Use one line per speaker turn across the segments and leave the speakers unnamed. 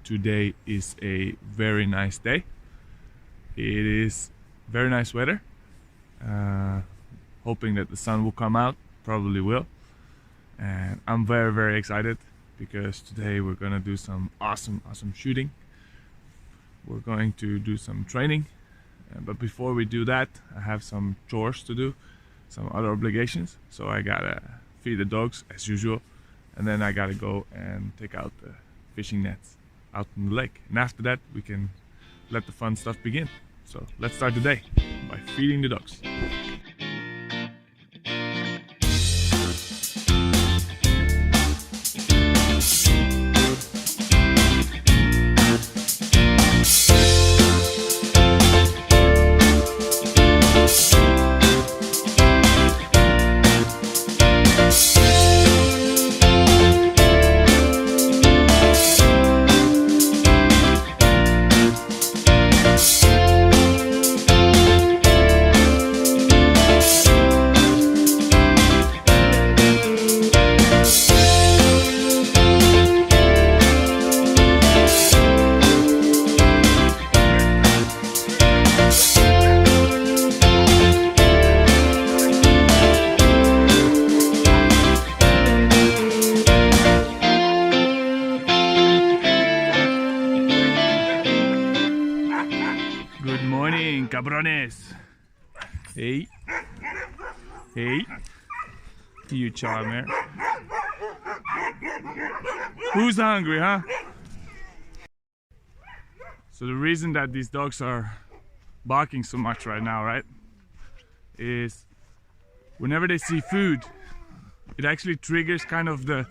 today is a very nice day. It is very nice weather. Hoping that the sun will come out, probably will. And I'm very excited because today we're gonna do some awesome shooting. We're going to do some training, but before we do that, I have some chores to do, some other obligations. So I gotta feed the dogs as usual, and then I gotta go and take out the fishing nets out in the lake. And after that, we can let the fun stuff begin. So let's start the day by feeding the dogs. Good morning, cabrones. Hey. Hey. You charmer. Who's hungry, huh? So the reason that these dogs are barking so much right now, right, is whenever they see food, it actually triggers kind of the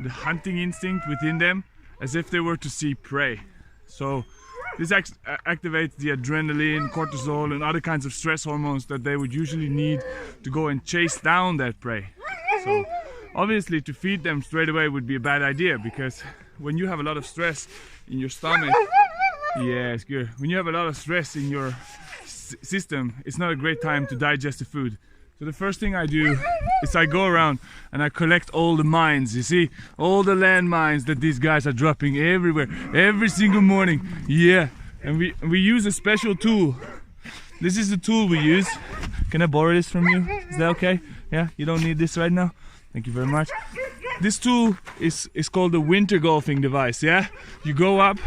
hunting instinct within them, as if they were to see prey. So this activates the adrenaline, cortisol and other kinds of stress hormones that they would usually need to go and chase down that prey. So obviously to feed them straight away would be a bad idea, because when you have a lot of stress in your stomach, yes, good. When you have a lot of stress in your system, it's not a great time to digest the food. So the first thing I do is I go around and I collect all the mines, you see, all the landmines that these guys are dropping everywhere, every single morning. Yeah, and we use a special tool. This is the tool we use. Can I borrow this from you? Is that okay? Yeah, you don't need this right now? Thank you very much. This tool is called the winter golfing device, yeah? You go up,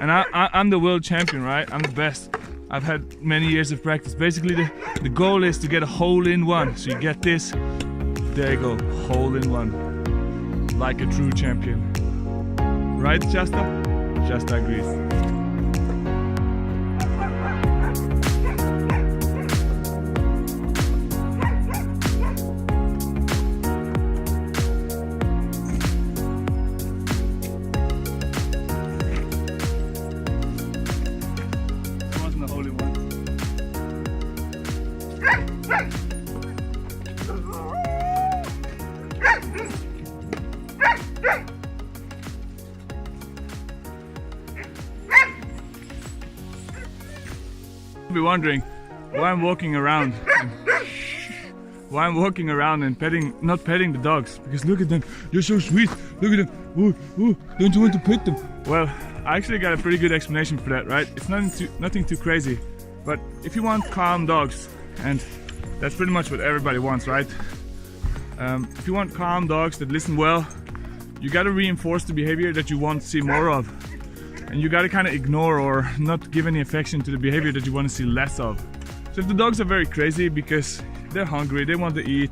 and I'm the world champion, right? I'm the best. I've had many years of practice. Basically the goal is to get a hole-in-one. So you get this, there you go, hole-in-one. Like a true champion. Right, Shasta? Shasta agrees. Be wondering why I'm walking around and not petting the dogs, because look at them, they're so sweet, look at them. Ooh, don't you want to pet them? Well, I actually got a pretty good explanation for that, right? It's nothing too crazy, but if you want calm dogs, and that's pretty much what everybody wants, right? If you want calm dogs that listen well, you got to reinforce the behavior that you want to see more of. And you gotta kind of ignore or not give any affection to the behavior that you want to see less of. So if the dogs are very crazy because they're hungry, they want to eat,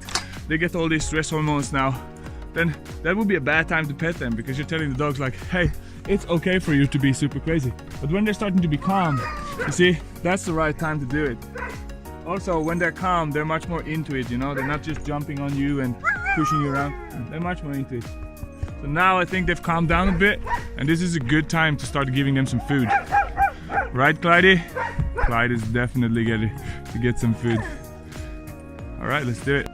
they get all these stress hormones now, then that would be a bad time to pet them, because you're telling the dogs like, hey, it's okay for you to be super crazy. But when they're starting to be calm, you see, that's the right time to do it. Also, when they're calm, they're much more into it, you know, they're not just jumping on you and pushing you around, they're much more into it. So now I think they've calmed down a bit, and this is a good time to start giving them some food. Right, Clydie? Clyde is definitely getting to get some food. All right, let's do it.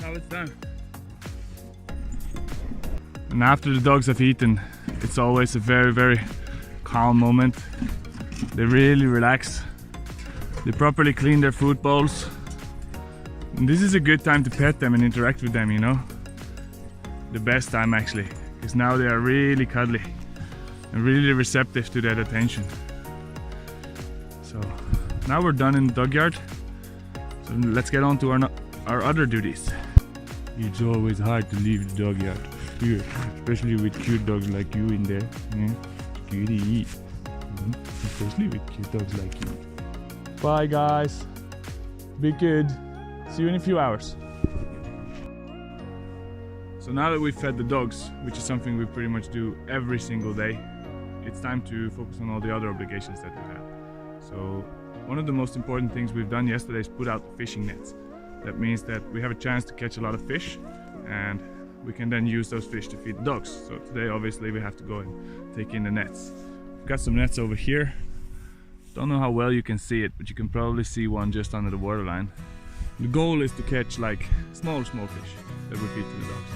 now it's done. And after the dogs have eaten, it's always a very, very calm moment. They really relax. They properly clean their food bowls. And this is a good time to pet them and interact with them, you know. The best time actually, because now they are really cuddly and really receptive to that attention. So now we're done in the dog yard. So let's get on to our other duties. It's always hard to leave the dog yard, here, especially with cute dogs like you in there. Yeah? Cutie. Especially with cute dogs like you. Bye guys. Be good. See you in a few hours. So now that we've fed the dogs, which is something we pretty much do every single day, it's time to focus on all the other obligations that we have. So one of the most important things we've done yesterday is put out the fishing nets. That means that we have a chance to catch a lot of fish, and we can then use those fish to feed the dogs. So today obviously we have to go and take in the nets. We've got some nets over here. Don't know how well you can see it, but you can probably see one just under the waterline. The goal is to catch like small fish that we feed to the dogs.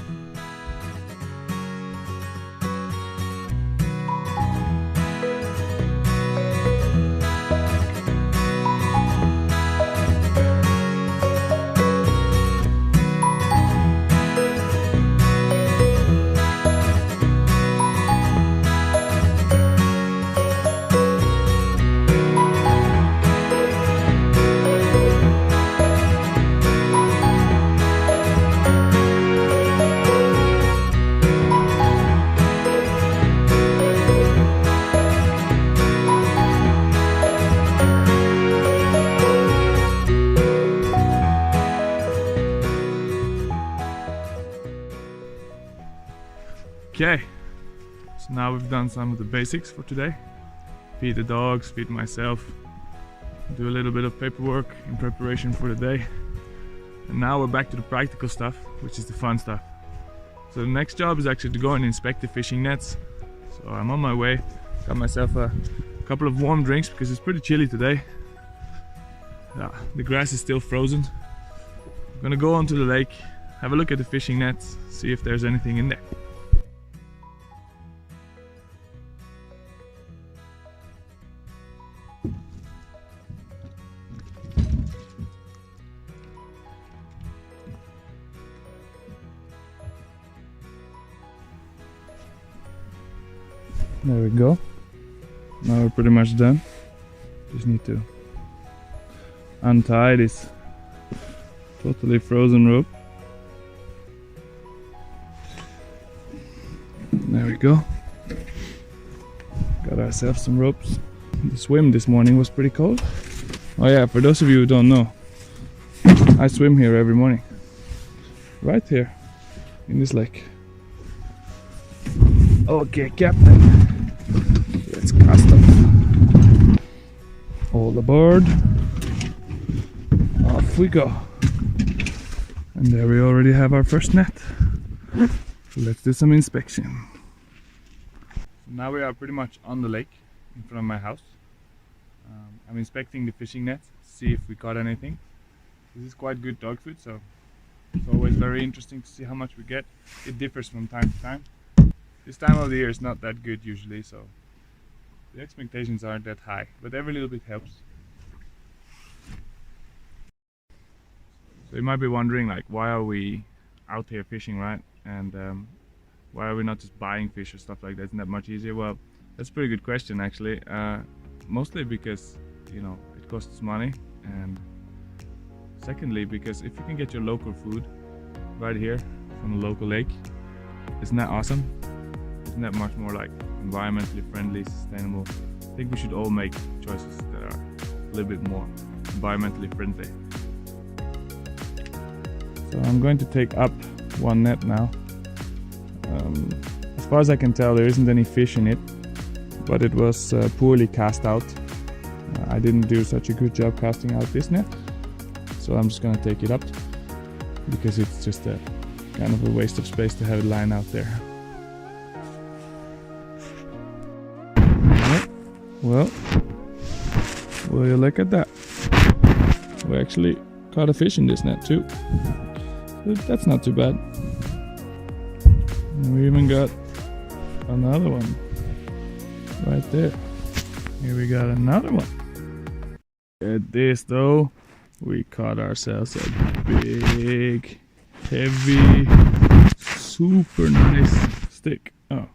Okay, so now we've done some of the basics for today. Feed the dogs, feed myself, do a little bit of paperwork in preparation for the day. And now we're back to the practical stuff, which is the fun stuff. So the next job is actually to go and inspect the fishing nets. So I'm on my way, got myself a couple of warm drinks because it's pretty chilly today. Yeah, the grass is still frozen. I'm gonna go onto the lake, have a look at the fishing nets, see if there's anything in there. There we go. Now we're pretty much done. Just need to untie this totally frozen rope. There we go. Got ourselves some ropes. The swim this morning was pretty cold. Oh yeah, for those of you who don't know, I swim here every morning. Right here in this lake. Okay, Captain. Let's cast off. All aboard. Off we go. And there we already have our first net. So let's do some inspection. Now we are pretty much on the lake in front of my house. I'm inspecting the fishing nets, see if we caught anything. This is quite good dog food, so it's always very interesting to see how much we get. It differs from time to time. This time of the year is not that good usually, so the expectations aren't that high, but every little bit helps. So you might be wondering, like, why are we out here fishing, right? And why are we not just buying fish or stuff like that? Isn't that much easier? Well, that's a pretty good question actually. Mostly because, you know, it costs money, and secondly because if you can get your local food right here from a local lake, isn't that awesome? Isn't that much more like environmentally friendly, sustainable? I think we should all make choices that are a little bit more environmentally friendly. So I'm going to take up one net now. As far as I can tell, there isn't any fish in it, but it was poorly cast out. I didn't do such a good job casting out this net, so I'm just going to take it up because it's just a kind of a waste of space to have it lying out there. Well, will you look at that? We actually caught a fish in this net too. That's not too bad. And we even got another one right there. Here we got another one. At this though, we caught ourselves a big, heavy, super nice stick. Oh,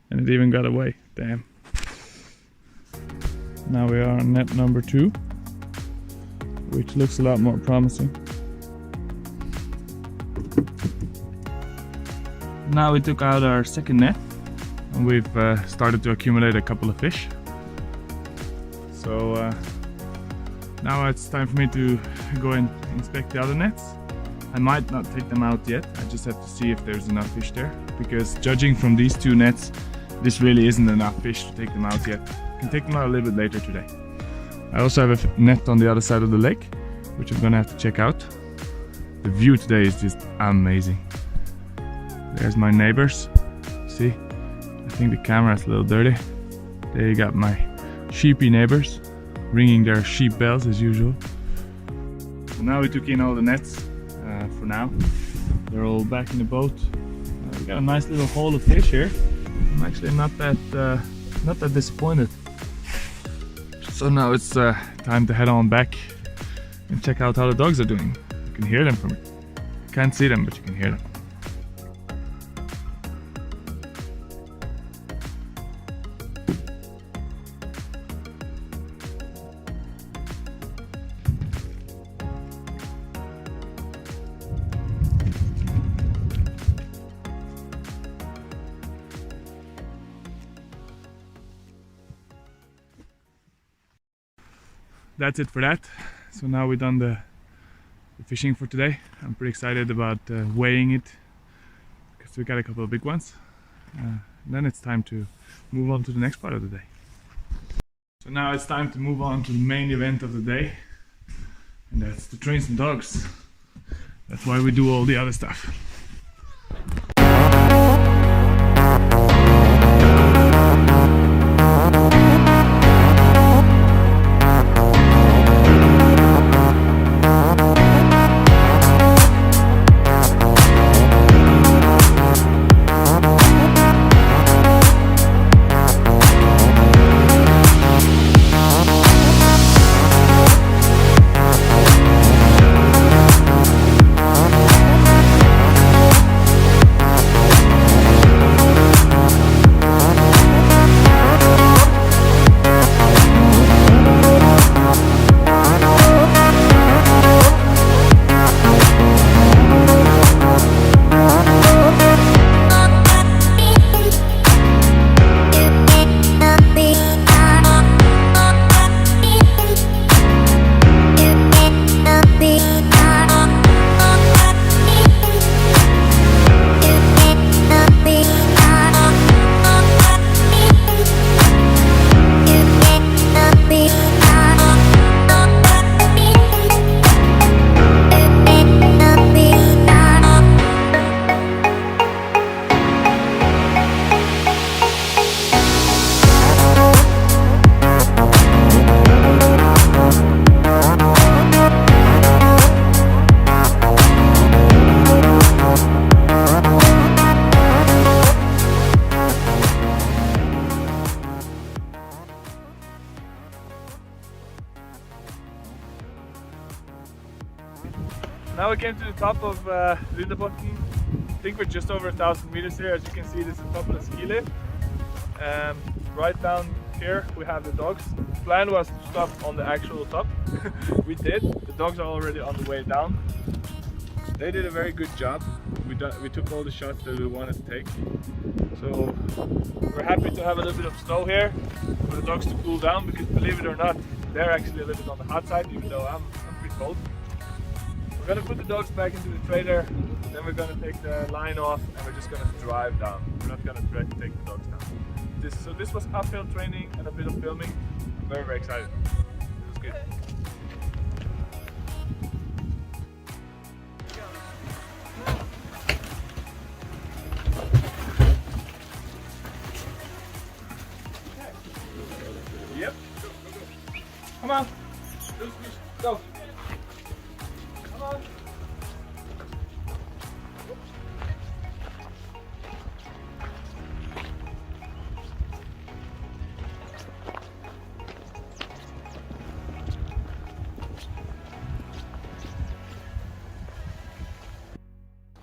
and it even got away. Damn. Now we are on net number 2, which looks a lot more promising. Now we took out our second net and we've started to accumulate a couple of fish. So now it's time for me to go and inspect the other nets. I might not take them out yet, I just have to see if there's enough fish there, because judging from these 2 nets, this really isn't enough fish to take them out yet. I can take them out a little bit later today. I also have a net on the other side of the lake, which I'm gonna have to check out. The view today is just amazing. There's my neighbors. See? I think the camera is a little dirty. There you got my sheepy neighbors ringing their sheep bells as usual. So now we took in all the nets for now. They're all back in the boat. We got a nice little haul of fish here. I'm actually not that disappointed. So now it's time to head on back and check out how the dogs are doing. You can hear them from it. Can't see them, but you can hear them. That's it for that. So now we've done the fishing for today. I'm pretty excited about weighing it because we got a couple of big ones. Then it's time to move on to the next part of the day. So now it's time to move on to the main event of the day, and that's to train some dogs. That's why we do all the other stuff. Now we came to the top of Dyrebutikken. I think we're just over 1,000 meters here. As you can see, this is the top of the ski lift. Right down here we have the dogs. The plan was to stop on the actual top. We did. The dogs are already on the way down. They did a very good job. We took all the shots that we wanted to take. So we're happy to have a little bit of snow here for the dogs to cool down, because believe it or not, they're actually a little bit on the hot side, even though I'm pretty cold. We're gonna put the dogs back into the trailer, then we're gonna take the line off and we're just gonna drive down. We're not gonna try to take the dogs down. So this was uphill training and a bit of filming. I'm very, very excited. It was good. Yep. Come on. Go. Come on.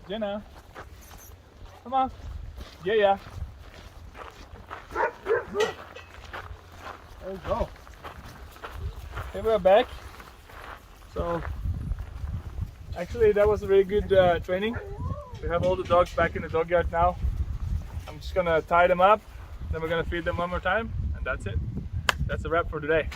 Jenna. Come on. Yeah. There we go. Okay, we're back. So, actually that was a really good training. We have all the dogs back in the dog yard now. I'm just gonna tie them up, then we're gonna feed them one more time, and that's it. That's a wrap for today.